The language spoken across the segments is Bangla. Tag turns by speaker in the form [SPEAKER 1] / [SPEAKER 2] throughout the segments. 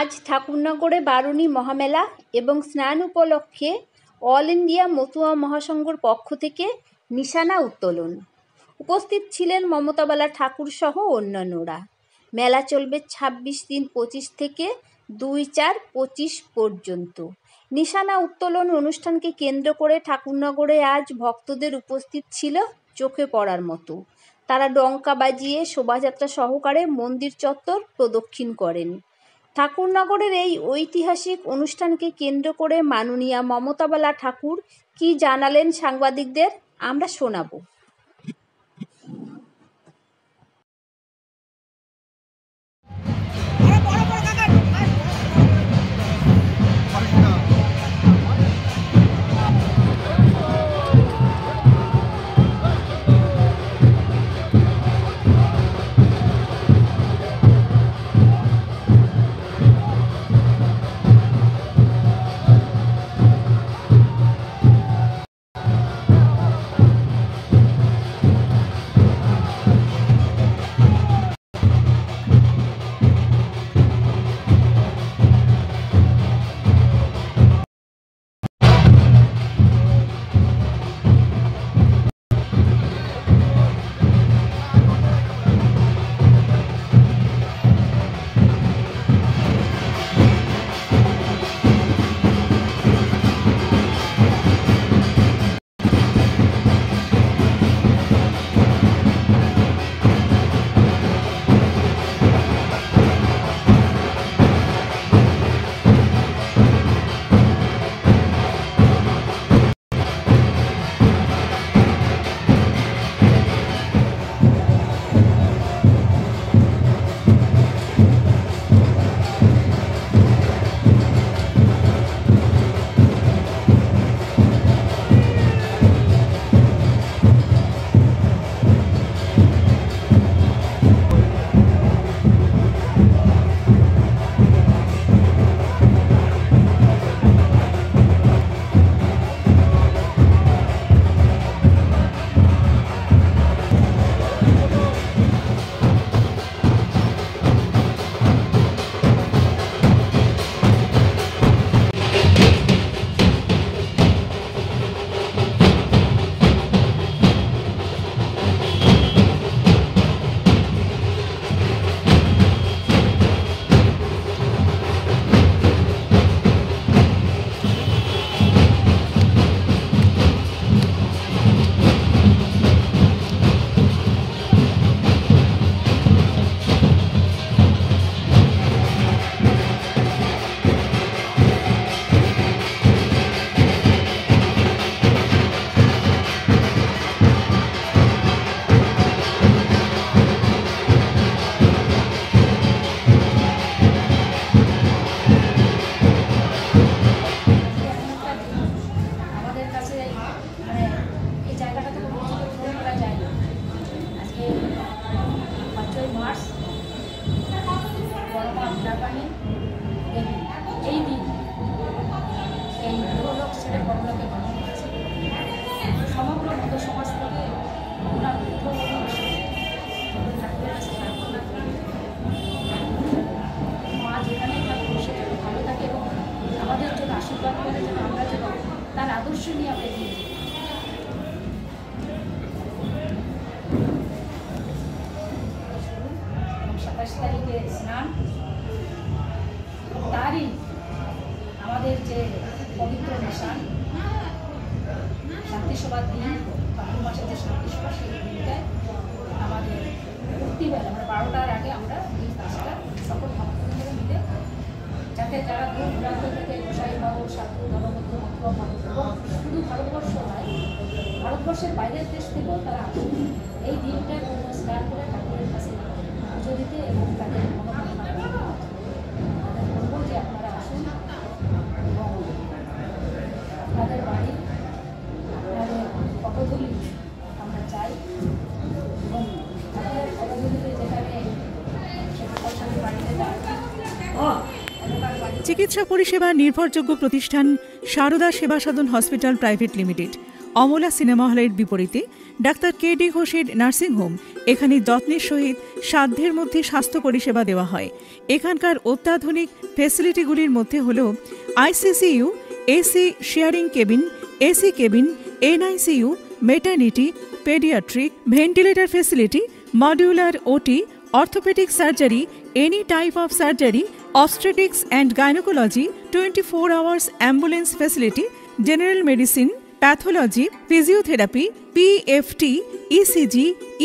[SPEAKER 1] আজ ঠাকুরনগরে বারুণী মহামেলা এবং স্নান উপলক্ষে অল ইন্ডিয়া মতুয়া মহাসংঘর পক্ষ থেকে নিশানা উত্তোলন। উপস্থিত ছিলেন মমতাবালা ঠাকুর সহ অন্যান্যরা। মেলা চলবে 26-3-25 থেকে 2-4-25 পর্যন্ত। নিশানা উত্তোলন অনুষ্ঠানকে কেন্দ্র করে ঠাকুরনগরে আজ ভক্তদের উপস্থিত ছিল চোখে পড়ার মতো। তারা ডঙ্কা বাজিয়ে শোভাযাত্রা সহকারে মন্দির চত্বর প্রদক্ষিণ করেন। ঠাকুরনগরের এই ঐতিহাসিক অনুষ্ঠানকে কেন্দ্র করে মাননীয়া মমতাবালা ঠাকুর কি জানালেন সাংবাদিকদের আমরা শোনাবো।
[SPEAKER 2] তার আদর্শ নিয়ে আমরা এগিয়ে যাই। 27 তারিখে স্নান, তারই আমাদের যে পবিত্র নিশান শান্তি সভার দিন, ফাল্গুন মাসের যে শান্তি সভা, সেই দিনটায় আমাদের প্রতিবেলা আমরা 12টার আগে আমরা এই কাজটা সকল ভক্তদের মিলে, যাতে যারা দূর দূরান্ত থেকে গোসাই বাবু সাধু ধর্মবদ্ধ মতুয়া এবং শুধু ভারতবর্ষ নয়, ভারতবর্ষের বাইরের দেশ থেকেও তারা আসে এই দিনটায় স্নান করে ঠাকুরের কাছে পুজো দিতে এবং তাদের মনোকামনা তাদের বলবো যে আপনারা আসুন এবং আপনাদের বাড়ি আপনাদের পটধূলি আমরা চাই এবং আপনাদের পটধূলিতে যেখানে বাড়িতে যায়
[SPEAKER 3] চিকিৎসা পরিষেবা নির্ভরযোগ্য প্রতিষ্ঠান Sarada Seva Sadhan hospital private limited Amala cinema হলের বিপরীতে ডাক্তার কে.ডি. ঘোষের নার্সিংহোম। এখানে যত্নের সহিত সাধ্যের মধ্যে স্বাস্থ্য পরিষেবা দেওয়া হয়। এখানকার অত্যাধুনিক ফেসিলিটিগুলির মধ্যে হল ICCU, AC sharing cabin, AC cabin, NICU, maternity, paediatric, ventilator facility, modular OT, orthopaedic surgery, any type of surgery, obstetrics and gynecology, 24 hours ambulance facility, general medicine, pathology, physiotherapy, PFT, ECG,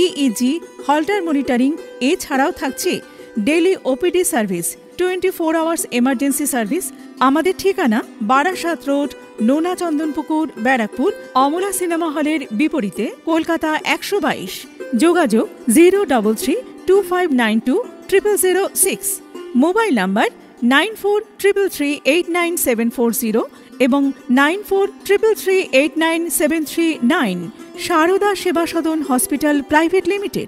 [SPEAKER 3] EEG, Holter monitoring এছাড়াও থাকছে daily OPD service, 24 hours emergency service. আমাদের ঠিকানা বারাসাত রোড, নোনা চন্দনপুকুর, ব্যারাকপুর, অমলা সিনেমা হলের বিপরীতে, কলকাতা 122। যোগাযোগ 03325920006। মোবাইল নাম্বার 9433389740 এবং 9433389739। সারদা সেবা সদন হসপিটাল প্রাইভেট লিমিটেড।